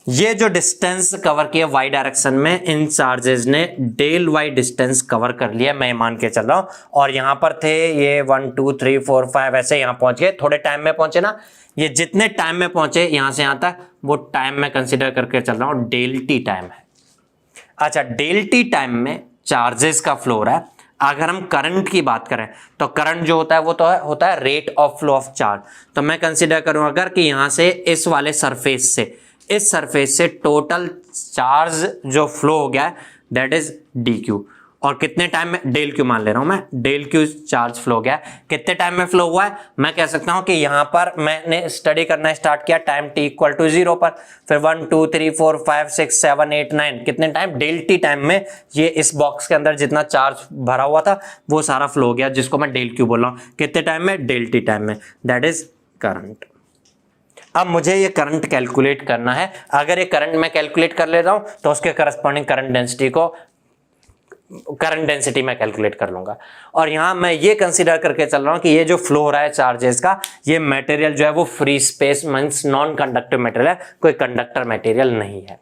ये जो डिस्टेंस कवर किया वाई डायरेक्शन में, इन चार्जेस ने डेल वाई डिस्टेंस कवर कर लिया, मैं मान के चल रहा हूं। और यहां पर थे ये 1 2 3 4 5 ऐसे यहां पहुंच गए, थोड़े टाइम में पहुंचे ना, ये जितने टाइम में पहुंचे यहां से यहां तक वो टाइम में कंसीडर करके चल रहा हूं, डेल टी टाइम है। अच्छा, डेल टी टाइम में चार्जेस का फ्लो हो रहा है। अगर हम करंट की बात करें तो करंट जो होता है वो तो होता है rate of flow of charge. तो मैं कंसीडर करूं अगर कि यहां से इस वाले सरफेस से इस सरफेस से टोटल चार्ज जो फ्लो हो गया है दैट इज डी क्यू, और कितने टाइम में, डेल क्यू मान ले रहा हूं मैं, डेल क्यू चार्ज फ्लो हो गया है, कितने टाइम में फ्लो हुआ है मैं कह सकता हूं कि यहां पर मैंने स्टडी करना स्टार्ट किया टाइम t इक्वल टू 0 पर, फिर 1 2 3 4 5 6 7 8 9 कितने टाइम, डेल टी टाइम में ये इस बॉक्स के अंदर जितना चार्ज भरा हुआ था वो सारा फ्लो हो गया, जिसको मैं डेल क्यू बोल रहा हूं। कितने टाइम में, डेल टी टाइम में, दैट इज करंट। अब मुझे ये करंट कैलकुलेट करना है। अगर ये करंट मैं कैलकुलेट कर ले रहा हूं तो उसके करस्पॉन्डिंग करंट डेंसिटी को करंट डेंसिटी मैं कैलकुलेट कर लूंगा। और यहां मैं ये कंसीडर करके चल रहा हूं कि ये जो फ्लो हो रहा है चार्जेस का, ये मटेरियल जो है वो free space means non conductive material है, कोई कंडक्टर मटेरियल नहीं है।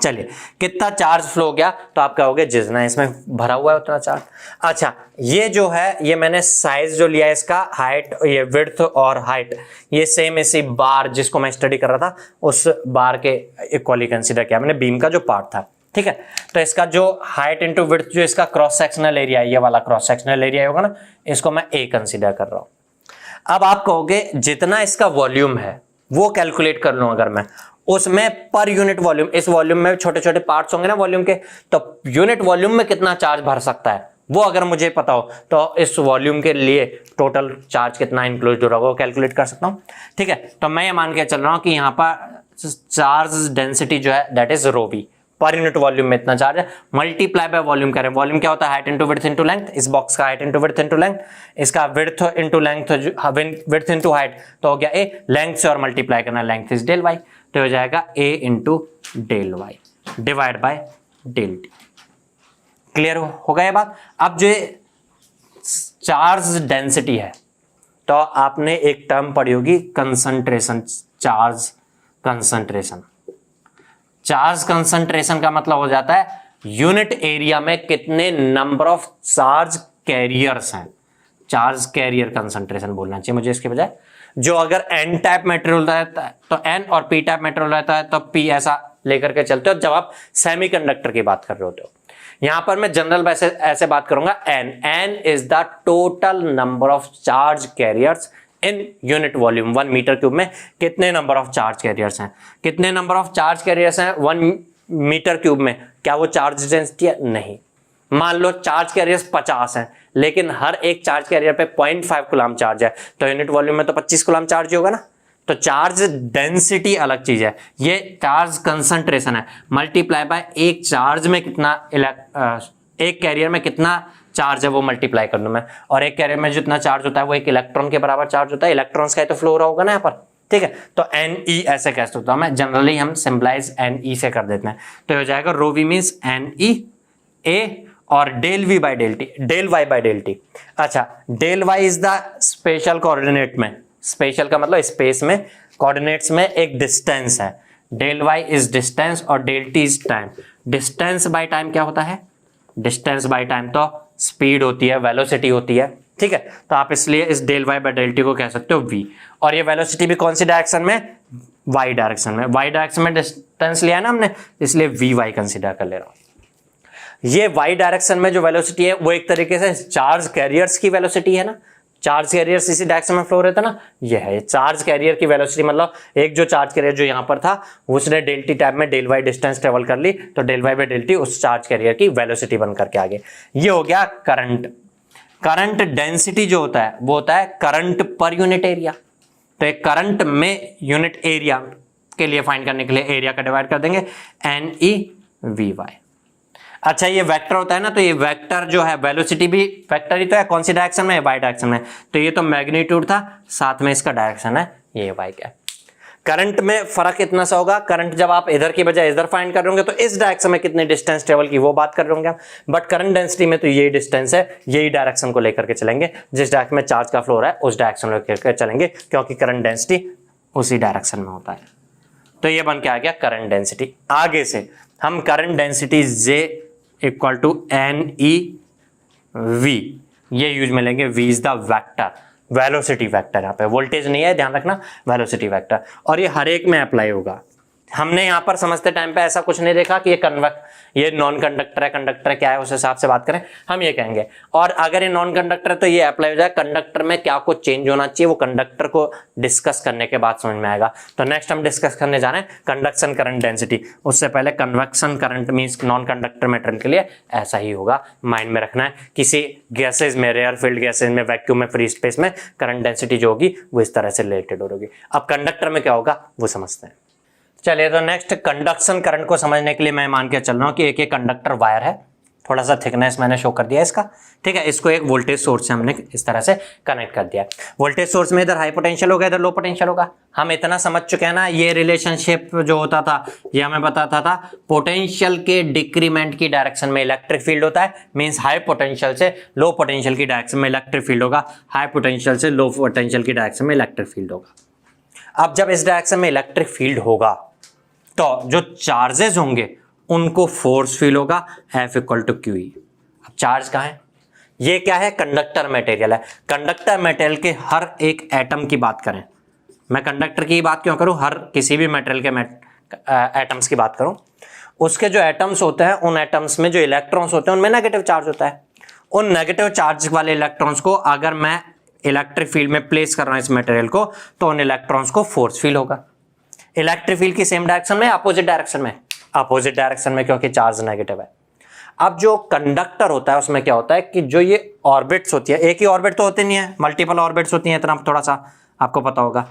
चलिए कितना चार्ज फ्लो हो गया, तो आप कहोगे जितना इसमें भरा हुआ है उतना चार्ज। अच्छा, ये जो है ये मैंने साइज जो लिया है इसका, हाइट, ये विड्थ और हाइट, ये सेम इसी बार जिसको मैं स्टडी कर रहा था उस बार के इक्वली कंसीडर किया मैंने, बीम का जो पार्ट था। ठीक है, तो इसका जो हाइट इंटू विड्थ जो इसका क्रॉस सेक्शनल एरिया है, ये वाला क्रॉस सेक्शनल एरिया होगा ना, इसको मैं ए कंसीडर कर रहा हूं। अब आप कहोगे जितना इसका वॉल्यूम है वो कैलकुलेट कर लूं अगर मैं, उसमें पर यूनिट वॉल्यूम, इस वॉल्यूम में छोटे छोटे पार्ट्स होंगे ना वॉल्यूम के, तो यूनिट वॉल्यूम में कितना चार्ज भर सकता है वो अगर मुझे पता हो तो इस वॉल्यूम के लिए टोटल चार्ज कितना इंक्लूड होगा वो कैलकुलेट कर सकता हूं। ठीक है, तो मैं ये मान के चल रहा हूं कि यहां पर चार्ज डेंसिटी जो है that is rho V, per unit volume में इतना चार्ज है, मल्टीप्लाई बाय वॉल्यूम करें। वॉल्यूम क्या होता है? Height into width into length. इस बॉक्स का height into width into length, इसका width into length, width into height, तो हो गया ए। लेंथ से और मल्टीप्लाई करना, लेंथ इज डेल वाई, तो हो जाएगा A into del Y divide by del T. Clear हो गया ये बात? अब जो चार्ज डेंसिटी है, तो आपने एक टर्म पढ़ी होगी concentration, charge concentration. Charge concentration का मतलब हो जाता है यूनिट एरिया में कितने नंबर ऑफ चार्ज कैरियर्स हैं। चार्ज कैरियर कंसंट्रेशन बोलना चाहिए मुझे इसके बजाय। जो अगर एन टाइप मेटेरियल रहता है तो एन, और पी टाइप मेटेरियल रहता है तो पी, ऐसा लेकर के चलते हो जब आप सेमीकंडक्टर की बात कर रहे होते हो। यहां पर मैं जनरल वैसे ऐसे बात करूंगा, N is the total number of charge carriers in unit volume. 1 meter cube में कितने नंबर ऑफ चार्ज कैरियर्स हैं? कितने नंबर ऑफ चार्ज कैरियर्स हैं 1 मीटर क्यूब में? क्या वो चार्ज डेंसिटी है? नहीं। मान लो चार्ज कैरियर्स 50 हैं, लेकिन हर एक चार्ज कैरियर पे 0.5 कूलम चार्ज है, तो यूनिट वॉल्यूम में तो 25 कूलम चार्ज होगा ना। तो चार्ज डेंसिटी अलग चीज है, ये चार्ज कंसंट्रेशन है, मल्टीप्लाई बाय एक चार्ज में कितना, एक कैरियर में कितना चार्ज है वो मल्टीप्लाई कर लूं मैं, और एक कैरियर में जितना चार्ज होता है वो एक इलेक्ट्रॉन के बराबर चार्ज होता है। इलेक्ट्रॉन्स का तो फ्लो हो रहा होगा ना यहाँ पर। ठीक है, तो एन ई ऐसे कह सकता हूं मैं, जनरली हम सिंपलाइज एन ई से कर देते हैं, तो हो जाएगा rho V means N E A और del V by del T, del Y by del T. अच्छा, del Y is the spatial coordinate में, स्पेशल का मतलब स्पेस में, कोऑर्डिनेट्स में एक डिस्टेंस है। डेल वाई इज डिस्टेंस और del T is time. Distance by time क्या होता है? डिस्टेंस बाय टाइम तो स्पीड होती है, वेलोसिटी होती है। ठीक है, तो आप इसलिए इस del Y by del T को कह सकते हो v, और ये वेलोसिटी भी कौन सी डायरेक्शन में? y डायरेक्शन में। y डायरेक्शन में डिस्टेंस लिया है ना हमने, इसलिए वी वाई कंसिडर कर ले रहा हूं। ये y डायरेक्शन में जो वेलोसिटी है वो एक तरीके से चार्ज कैरियर्स की वेलोसिटी है ना, चार्ज कैरियर्स इसी डायरेक्शन में फ्लो रहता ना, ये है चार्ज कैरियर की वेलोसिटी। मतलब एक जो चार्ज कैरियर जो यहां पर था उसने डेल टी टाइम में डेल वाई डिस्टेंस ट्रेवल कर ली, तो del Y by del T उस चार्ज कैरियर की वेलोसिटी बन करके आगे। ये हो गया करंट। करंट डेंसिटी जो होता है वो होता है करंट पर यूनिट एरिया। तो एक करंट में यूनिट एरिया के लिए फाइंड करने के लिए एरिया का डिवाइड कर देंगे, एन ई वी वाई। अच्छा, ये वेक्टर होता है ना, तो ये वेक्टर जो है वेलोसिटी भी वेक्टर ही तो है, कौन सी डायरेक्शन में? वाई डायरेक्शन में। तो ये तो मैग्नीट्यूड था, साथ में इसका डायरेक्शन है ये वाई का। करंट में फर्क इतना सा होगा, करंट जब आप इधर की बजाय इधर फाइंड कर रहे होंगे तो इस डायरेक्शन में कितने डिस्टेंस ट्रेवल की वो बात कर रहे होंगे आप, बट करंट डेंसिटी में तो यही डिस्टेंस है, यही डायरेक्शन को लेकर के चलेंगे, जिस डायरेक्शन में चार्ज का फ्लो हो रहा है उस डायरेक्शन में लेकर चलेंगे, क्योंकि करंट डेंसिटी उसी डायरेक्शन में होता है। तो ये बन के आ गया करंट डेंसिटी। आगे से हम current density J equal to N E V, ये यूज में लेंगे। V is the vector, velocity vector, यहाँ पे वोल्टेज नहीं है, ध्यान रखना, वेलोसिटी वेक्टर, और ये हर एक में अप्लाई होगा। हमने यहाँ पर समझते टाइम पे ऐसा कुछ नहीं देखा कि ये नॉन कंडक्टर है, कंडक्टर क्या है उस हिसाब से बात करें, हम ये कहेंगे। और अगर ये नॉन कंडक्टर है तो ये अप्लाई हो जाए, कंडक्टर में क्या कुछ चेंज होना चाहिए वो कंडक्टर को डिस्कस करने के बाद समझ में आएगा। तो नेक्स्ट हम डिस्कस करने जा रहे हैं कंडक्शन करंट डेंसिटी। उससे पहले convection current means non conductor material के लिए ऐसा ही होगा, माइंड में रखना है। किसी गैसेज में, रेयर फील्ड गैसेज में, वैक्यूम में, फ्री स्पेस में करंट डेंसिटी जो होगी वो इस तरह से रिलेटेड होगी। अब कंडक्टर में क्या होगा वो समझते हैं। चलिए, तो नेक्स्ट कंडक्शन करंट को समझने के लिए मैं मान के चल रहा हूं कि एक कंडक्टर वायर है, थोड़ा सा थिकनेस मैंने शो कर दिया इसका, ठीक है। इसको एक वोल्टेज सोर्स से हमने इस तरह से कनेक्ट कर दिया। वोल्टेज सोर्स में इधर हाई पोटेंशियल होगा, इधर लो पोटेंशियल होगा। हम इतना समझ चुके हैं ना, ये रिलेशनशिप जो होता था ये हमें बताता था पोटेंशियल के डिक्रीमेंट की डायरेक्शन में इलेक्ट्रिक फील्ड होता है, मींस हाई पोटेंशियल से लो पोटेंशियल की डायरेक्शन में इलेक्ट्रिक फील्ड होगा, हाई पोटेंशियल से लो पोटेंशियल की डायरेक्शन में इलेक्ट्रिक फील्ड होगा। अब जब इस डायरेक्शन में इलेक्ट्रिक फील्ड होगा तो जो चार्जेस होंगे उनको फोर्स फील होगा, F equal to Q E. अब चार्ज कहाँ है, ये क्या है, कंडक्टर मटेरियल है। कंडक्टर मटेरियल के हर एक एटम की बात करें, मैं कंडक्टर की बात क्यों करूं, हर किसी भी मटेरियल के एटम्स की बात करूं, उसके जो एटम्स होते हैं उन एटम्स में जो इलेक्ट्रॉन्स होते हैं उनमें नेगेटिव चार्ज होता है। उन नेगेटिव चार्ज वाले इलेक्ट्रॉन्स को अगर मैं इलेक्ट्रिक फील्ड में प्लेस कर रहा हूं इस मटेरियल को, तो उन इलेक्ट्रॉन्स को फोर्स फील होगा। इलेक्ट्रिक फील्ड की सेम डायरेक्शन में, अपोजिट डायरेक्शन में, अपोजिट डायरेक्शन में, क्योंकि चार्ज नेगेटिव है। अब जो कंडक्टर होता है उसमें क्या होता है कि जो ये ऑर्बिट्स होती है, एक ही ऑर्बिट तो होती नहीं है, मल्टीपल ऑर्बिट्स होती हैं, इतना थोड़ा सा आपको पता होगा,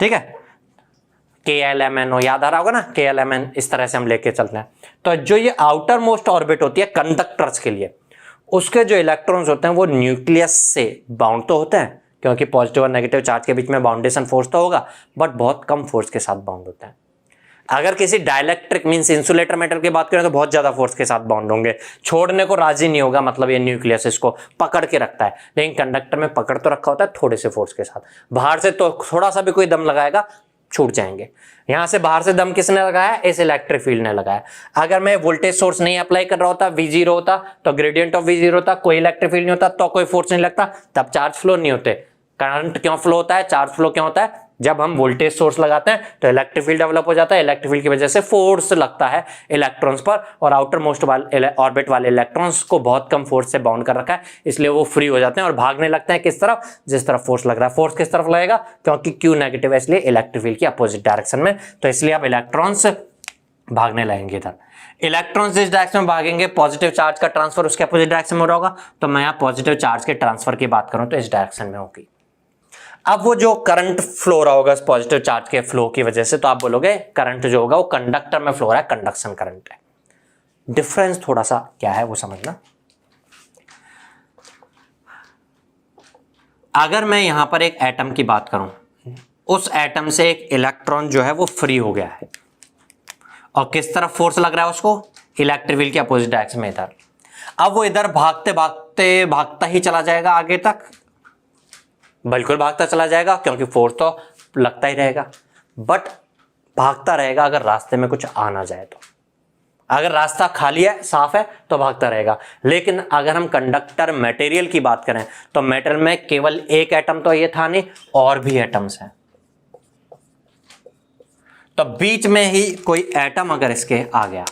ठीक है। KLMNO याद आ रहा होगा ना, KLMN, इस तरह से हम लेके चलते हैं। तो जो ये आउटर मोस्ट ऑर्बिट होती है कंडक्टर्स के लिए, उसके जो इलेक्ट्रॉन्स होते हैं वो न्यूक्लियस से बाउंड तो होते हैं, क्योंकि पॉजिटिव और नेगेटिव चार्ज के बीच में बाउंडेशन फोर्स तो होगा, बट बहुत कम फोर्स के साथ बाउंड होते हैं। अगर किसी डाइलेक्ट्रिक मींस इंसुलेटर मेटल की बात करें तो बहुत ज्यादा फोर्स के साथ बाउंड होंगे, छोड़ने को राजी नहीं होगा, मतलब ये न्यूक्लियस इसको पकड़ के रखता है। लेकिन कंडक्टर में पकड़ तो रखा होता है थोड़े से फोर्स के साथ, बाहर से तो थोड़ा सा भी कोई दम लगाएगा छूट जाएंगे। यहां से बाहर से दम किसने लगाया, इस इलेक्ट्रिक फील्ड ने लगाया। अगर मैं वोल्टेज सोर्स नहीं अप्लाई कर रहा होता, V0 होता, तो ग्रेडियंट ऑफ V0 होता, कोई इलेक्ट्रिक फील्ड नहीं होता, तो कोई फोर्स नहीं लगता, तब चार्ज फ्लो नहीं होते। करंट क्यों फ्लो होता है, चार्ज फ्लो क्यों होता है, जब हम वोल्टेज सोर्स लगाते हैं तो इलेक्ट्रिक फील्ड डेवलप हो जाता है, इलेक्ट्रिक फील्ड की वजह से फोर्स लगता है इलेक्ट्रॉन्स पर, और आउटर मोस्ट ऑर्बिट वाले इलेक्ट्रॉन्स को बहुत कम फोर्स से बाउंड कर रखा है, इसलिए वो फ्री हो जाते हैं और भागने लगते हैं किस तरफ, जिस तरफ फोर्स लग रहा है। फोर्स किस तरफ लगेगा, क्योंकि क्यू नेगेटिव है इसलिए इलेक्ट्रिक फील्ड की अपोजिट डायरेक्शन में, तो इसलिए अब इलेक्ट्रॉन्स भागने लगेंगे इधर। इलेक्ट्रॉन्स जिस डायरेक्शन में भागेंगे, पॉजिटिव चार्ज का ट्रांसफर उसके अपोजिट डायरेक्शन में हो रहा होगा, तो मैं यहाँ पॉजिटिव चार्ज के ट्रांसफर की बात करूं तो इस डायरेक्शन में होगी। अब वो जो करंट फ्लो रहा होगा पॉजिटिव चार्ज के फ्लो की वजह से, तो आप बोलोगे करंट जो होगा वो कंडक्टर में फ्लो रहा है, कंडक्शन करंट है। डिफरेंस थोड़ा सा क्या है वो समझना। अगर मैं यहां पर एक एटम की बात करूं, उस एटम से एक इलेक्ट्रॉन जो है वो फ्री हो गया है, और किस तरफ फोर्स लग रहा है उसको, इलेक्ट्रिक फील्ड के अपोजिट डायरेक्शन में इधर। अब वो इधर भागते भागते भागता ही चला जाएगा आगे तक, बिल्कुल भागता चला जाएगा, क्योंकि फोर्स तो लगता ही रहेगा, बट भागता रहेगा अगर रास्ते में कुछ आ ना जाए तो। अगर रास्ता खाली है, साफ है, तो भागता रहेगा। लेकिन अगर हम कंडक्टर मटेरियल की बात करें तो मेटल में केवल एक एटम तो ये था नहीं, और भी एटम्स हैं, तो बीच में ही कोई एटम अगर इसके आ गया,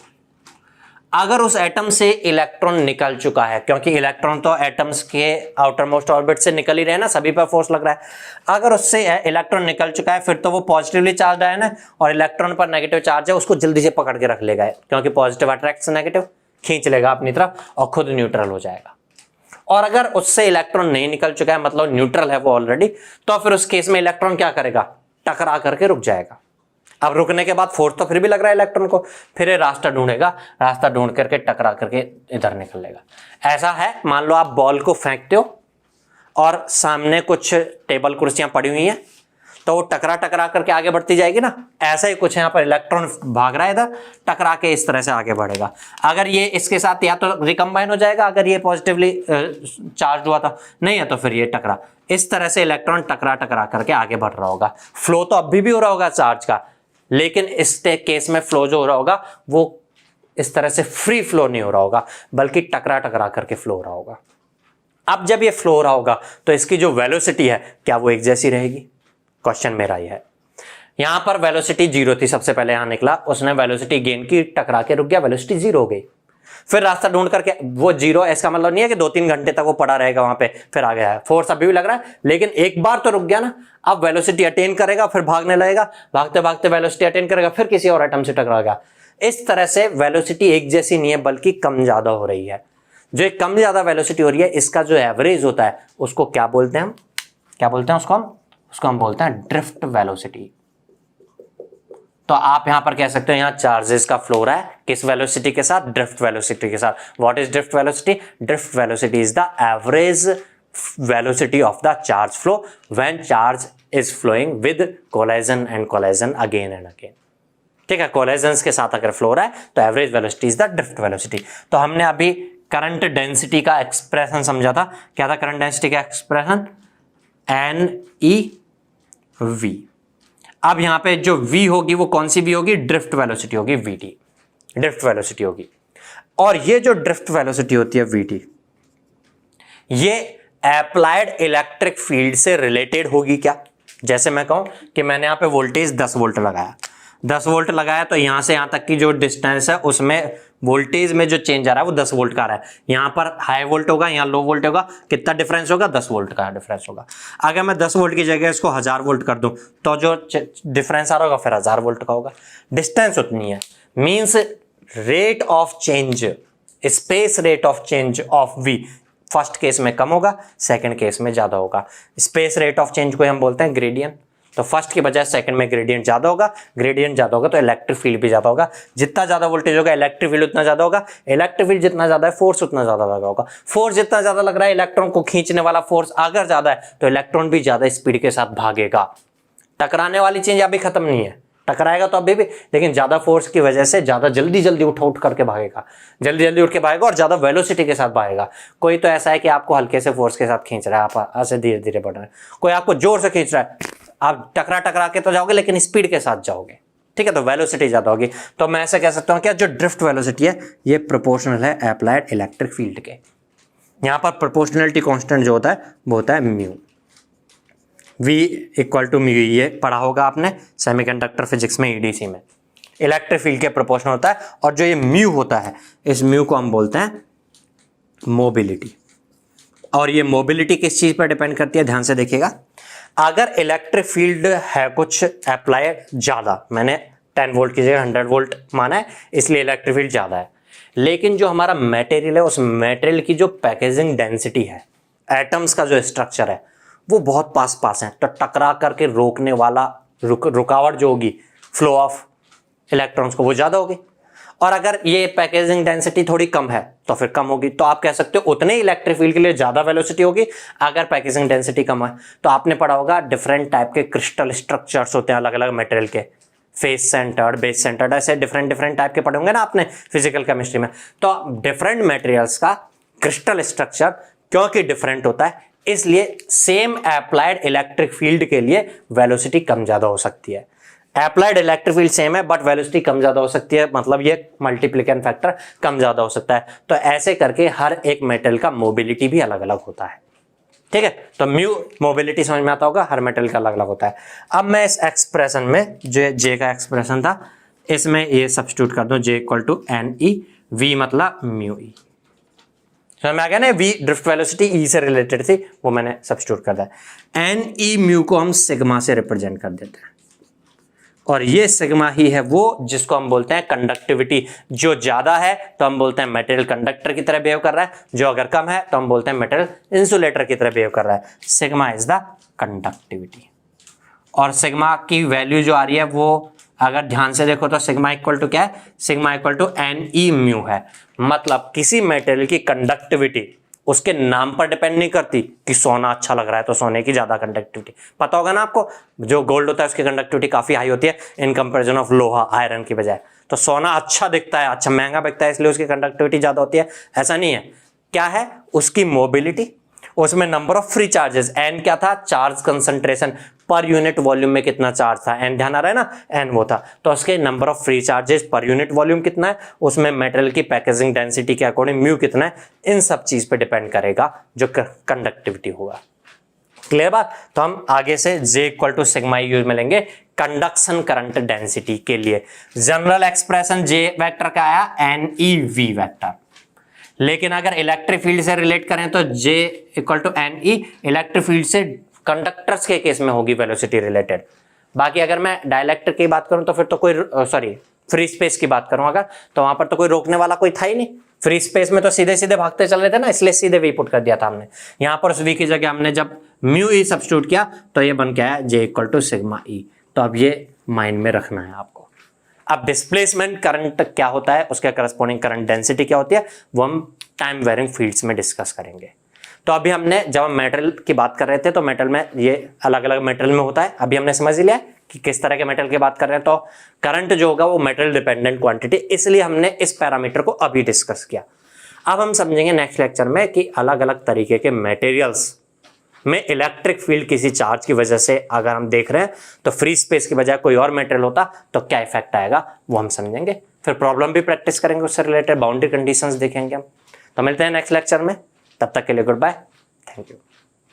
अगर उस एटम से इलेक्ट्रॉन निकल चुका है, क्योंकि इलेक्ट्रॉन तो एटम्स के आउटर मोस्ट ऑर्बिट से निकल ही रहे हैं ना, सभी पर फोर्स लग रहा है। अगर उससे इलेक्ट्रॉन निकल चुका है, फिर तो वो पॉजिटिवली चार्ज है ना, और इलेक्ट्रॉन पर नेगेटिव चार्ज है, उसको जल्दी से पकड़ के रख लेगा, क्योंकि पॉजिटिव अट्रैक्ट्स नेगेटिव, खींच लेगा अपनी तरफ और खुद न्यूट्रल हो जाएगा। और अगर उससे इलेक्ट्रॉन नहीं निकल चुका है, मतलब न्यूट्रल है वो ऑलरेडी, तो फिर उस केस में इलेक्ट्रॉन क्या करेगा, टकरा करके रुक जाएगा। अब रुकने के बाद फोर्स तो फिर भी लग रहा है इलेक्ट्रॉन को, फिर ये रास्ता ढूंढेगा, रास्ता ढूंढ करके टकरा करके इधर निकल लेगा। ऐसा है, मान लो आप बॉल को फेंकते हो और सामने कुछ टेबल कुर्सियां पड़ी हुई हैं, तो वो टकरा टकरा करके आगे बढ़ती जाएगी ना, ऐसा ही कुछ यहाँ पर इलेक्ट्रॉन भाग रहा है इधर, टकरा के इस तरह से आगे बढ़ेगा। अगर ये इसके साथ या तो रिकम्बाइन हो जाएगा, अगर ये पॉजिटिवली चार्ज हुआ था, नहीं है तो फिर ये टकरा, इस तरह से इलेक्ट्रॉन टकरा टकरा करके आगे बढ़ रहा होगा। फ्लो तो अभी भी हो रहा होगा चार्ज का, लेकिन इस केस में फ्लो जो हो रहा होगा वो इस तरह से फ्री फ्लो नहीं हो रहा होगा, बल्कि टकरा टकरा करके फ्लो हो रहा होगा। अब जब ये फ्लो हो रहा होगा तो इसकी जो वेलोसिटी है, क्या वो एक जैसी रहेगी, क्वेश्चन मेरा ये है। यहां पर वेलोसिटी 0 थी, सबसे पहले यहां निकला, उसने वेलोसिटी गेन की, टकरा के रुक गया, वेलोसिटी 0 हो गई। फिर रास्ता ढूंढ करके वो 0, इसका मतलब नहीं है कि 2-3 घंटे तक वो पड़ा रहेगा वहां पे, फिर आ गया है, फोर्स अभी भी लग रहा है, लेकिन एक बार तो रुक गया ना। अब वेलोसिटी अटेन करेगा, फिर भागने लगेगा, भागते भागते वेलोसिटी अटेन करेगा, फिर किसी और एटम से टकराएगा। इस तरह से वेलोसिटी एक जैसी नहीं है, बल्कि कम ज्यादा हो रही है। जो एक कम ज्यादा वेलोसिटी हो रही है, इसका जो एवरेज होता है उसको क्या बोलते हैं हम, क्या बोलते हैं उसको हम बोलते हैं ड्रिफ्ट वेलोसिटी। तो आप यहां पर कह सकते हो, यहां चार्जेस का फ्लो हो रहा है किस वेलोसिटी के साथ? ड्रिफ्ट वेलोसिटी के साथ। What is drift velocity? Drift velocity is the average velocity of the charge flow when charge is flowing with collision and collision again and again. ठीक है, कोलाइजन्स के साथ अगर फ्लो हो रहा है तो average velocity is the drift velocity. तो हमने अभी करंट डेंसिटी का एक्सप्रेशन समझा था। क्या था करंट डेंसिटी का एक्सप्रेशन? NeV। अब यहां पे जो V होगी वो कौन सी V होगी? ड्रिफ्ट वेलोसिटी होगी, VT, ड्रिफ्ट वेलोसिटी होगी। और ये जो ड्रिफ्ट वेलोसिटी होती है VT, ये अप्लाइड इलेक्ट्रिक फील्ड से रिलेटेड होगी क्या? जैसे मैं कहूं कि मैंने यहां पे वोल्टेज 10 वोल्ट लगाया, 10 वोल्ट लगाया, तो यहां से यहां तक की जो डिस्टेंस है उसमें वोल्टेज में जो चेंज आ रहा है वो 10 वोल्ट का आ रहा है। यहां पर हाई वोल्ट होगा, यहां लो वोल्ट होगा, कितना डिफरेंस होगा? 10 वोल्ट का डिफरेंस होगा। अगर मैं 10 वोल्ट की जगह इसको 1000 वोल्ट कर दूं तो जो डिफरेंस आ रहा होगा फिर 1000 वोल्ट का होगा। डिस्टेंस उतनी है, means rate of change, space rate of change of V first case में कम होगा, सेकंड केस में ज्यादा होगा। स्पेस रेट ऑफ चेंज को हम बोलते हैं ग्रेडियंट। तो फर्स्ट की बजाय सेकंड में ग्रेडियंट ज्यादा होगा, ग्रेडियंट ज्यादा होगा तो इलेक्ट्रिक फील्ड भी ज्यादा होगा। जितना ज्यादा वोल्टेज होगा इलेक्ट्रिक फील्ड उतना ज्यादा होगा, इलेक्ट्रिक फील्ड जितना ज्यादा है फोर्स उतना ज्यादा लगा होगा। फोर्स जितना ज्यादा लग रहा है, इलेक्ट्रॉन को खींचने वाला फोर्स अगर ज्यादा है तो इलेक्ट्रॉन भी ज्यादा स्पीड के साथ भागेगा। टकराने वाली चीज अभी खत्म नहीं है, टकराएगा तो अभी भी, लेकिन ज्यादा फोर्स की वजह से ज्यादा जल्दी जल्दी उठ करके भागेगा, जल्दी जल्दी उठ के भागेगा और ज्यादा वेलोसिटी के साथ भागेगा। कोई तो ऐसा है कि आपको हल्के से फोर्स के साथ खींच रहा है, आप ऐसे धीरे धीरे बढ़ रहे हैं, कोई आपको जोर से खींच रहा है, आप टकरा टकरा के तो जाओगे लेकिन स्पीड के साथ जाओगे। ठीक है, तो वेलोसिटी ज्यादा होगी। तो मैं ऐसे कह सकता हूं क्या जो ड्रिफ्ट वेलोसिटी है ये प्रोपोर्शनल है अप्लाइड इलेक्ट्रिक फील्ड के। यहां पर प्रोपोर्शनलिटी कांस्टेंट जो होता है वो होता है mu, V equal to mu. ये पढ़ा होगा आपने सेमीकंडक्टर फिजिक्स में, EDC में। इलेक्ट्रिक फील्ड के प्रोपोर्शन होता है और जो ये म्यू होता है इस म्यू को हम बोलते हैं मोबिलिटी। और ये मोबिलिटी किस चीज पर डिपेंड करती है? ध्यान से देखिएगा, अगर इलेक्ट्रिक फील्ड है कुछ अप्लाइड ज्यादा, मैंने 10 वोल्ट की जगह 100 वोल्ट माना है इसलिए इलेक्ट्रिक फील्ड ज्यादा है, लेकिन जो हमारा मटेरियल है उस मटेरियल की जो पैकेजिंग डेंसिटी है, एटम्स का जो स्ट्रक्चर है वो बहुत पास पास है, तो टकरा करके रोकने वाला रुकावट जो होगी फ्लो ऑफ इलेक्ट्रॉन्स को वो ज्यादा होगी। और अगर ये पैकेजिंग डेंसिटी थोड़ी कम है तो फिर कम होगी। तो आप कह सकते हो उतने इलेक्ट्रिक फील्ड के लिए ज्यादा वेलोसिटी होगी अगर पैकेजिंग डेंसिटी कम है। तो आपने पढ़ा होगा डिफरेंट टाइप के क्रिस्टल स्ट्रक्चर्स होते हैं अलग अलग मटेरियल के, फेस सेंटर्ड, बेस सेंटर्ड, ऐसे डिफरेंट टाइप के पढ़े होंगे ना आपने फिजिकल केमिस्ट्री में। तो डिफरेंट मटेरियल्स का क्रिस्टल स्ट्रक्चर क्योंकि डिफरेंट होता है इसलिए सेम अप्लाइड इलेक्ट्रिक फील्ड के लिए वेलोसिटी कम ज्यादा हो सकती है। अप्लाइड इलेक्ट्रिक फील्ड सेम है बट वेलोसिटी कम ज्यादा हो सकती है, मतलब ये मल्टीप्लिकेशन फैक्टर कम ज्यादा हो सकता है। तो ऐसे करके हर एक मेटल का मोबिलिटी भी अलग अलग होता है। ठीक है, तो म्यू मोबिलिटी समझ में आता होगा, हर मेटल का अलग अलग होता है। अब मैं इस एक्सप्रेशन में जो जे का एक्सप्रेशन था इसमें ये सब्स्टिट्यूट कर दूं, J equal to NE, V मतलब म्यू ई। समझ में आ गया ना, V ड्रिफ्ट वेलोसिटी E से रिलेटेड थी वो मैंने सब्स्टिट्यूट कर दिया। NE म्यू को हम सिग्मा से रिप्रेजेंट कर देते हैं और ये सिग्मा ही है वो जिसको हम बोलते हैं कंडक्टिविटी। जो ज्यादा है तो हम बोलते हैं मटेरियल कंडक्टर की तरह बिहेव कर रहा है, जो अगर कम है तो हम बोलते हैं मटेरियल इंसुलेटर की तरह बिहेव कर रहा है। सिग्मा इज द कंडक्टिविटी और सिग्मा की वैल्यू जो आ रही है वो अगर ध्यान से देखो तो सिग्मा इक्वल टू क्या है? Sigma equal to NE mu है। मतलब किसी मटेरियल की कंडक्टिविटी उसके नाम पर डिपेंड नहीं करती कि सोना अच्छा लग रहा है तो सोने की ज्यादा कंडक्टिविटी। पता होगा ना आपको, जो गोल्ड होता है उसकी कंडक्टिविटी काफी हाई होती है इन कंपैरिजन ऑफ लोहा, आयरन की बजाय। तो सोना अच्छा दिखता है, अच्छा महंगा बिकता है इसलिए उसकी कंडक्टिविटी ज्यादा होती है, ऐसा नहीं है। क्या है? उसकी मोबिलिटी, उसमें number of free charges, N क्या था? Charge concentration per unit volume में कितना चार्ज था, एन ध्यान आ रहा है ना, एन वो था। तो उसके नंबर ऑफ फ्री चार्जेस पर यूनिट वॉल्यूम कितना है, उसमें मेटल की पैकेजिंग डेंसिटी के अकॉर्डिंग म्यू कितना है, इन सब चीज पे डिपेंड करेगा जो कंडक्टिविटी होगा। क्लियर बात? तो हम आगे से J equal to sigma use में लेंगे कंडक्शन करंट डेंसिटी के लिए। जनरल एक्सप्रेशन J वेक्टर का आया NeV वेक्टर, लेकिन अगर इलेक्ट्रिक फील्ड से रिलेट करें तो J equal to NE electric field से कंडक्टर्स के केस में होगी वेलोसिटी रिलेटेड। बाकी अगर मैं डाइलेक्ट्रिक की बात करूं तो फिर तो कोई फ्री स्पेस की बात करूं अगर, तो वहां पर तो कोई रोकने वाला कोई था ही नहीं। फ्री स्पेस में तो सीधे सीधे भागते चल रहे थे ना, इसलिए सीधे V पुट कर दिया था हमने। यहां पर उस V की जगह हमने जब म्यू ई सब्स्टिट्यूट किया तो ये बन के आया J equal to sigma E. तो अब ये माइंड में रखना है आपको। अब डिस्प्लेसमेंट करंट क्या होता है, उसके करस्पॉन्डिंग करंट डेंसिटी क्या होती है, वो हम टाइम वेरिंग फील्ड्स में डिस्कस करेंगे। तो अभी हमने जब हम मेटल की बात कर रहे थे तो मेटल में ये अलग अलग मेटल में होता है, अभी हमने समझ लिया कि किस तरह के मेटल की बात कर रहे हैं। तो करंट जो होगा वो मेटल डिपेंडेंट क्वांटिटी, इसलिए हमने इस पैरामीटर को अभी डिस्कस किया। अब हम समझेंगे नेक्स्ट लेक्चर में कि अलग अलग तरीके के मटेरियल्स में इलेक्ट्रिक फील्ड किसी चार्ज की वजह से अगर हम देख रहे हैं तो फ्री स्पेस की बजाय कोई और मटेरियल होता तो क्या इफेक्ट आएगा वो हम समझेंगे। फिर प्रॉब्लम भी प्रैक्टिस करेंगे, उससे रिलेटेड बाउंड्री कंडीशंस देखेंगे हम। तो मिलते हैं नेक्स्ट लेक्चर में, तब तक के लिए गुड बाय, थैंक यू।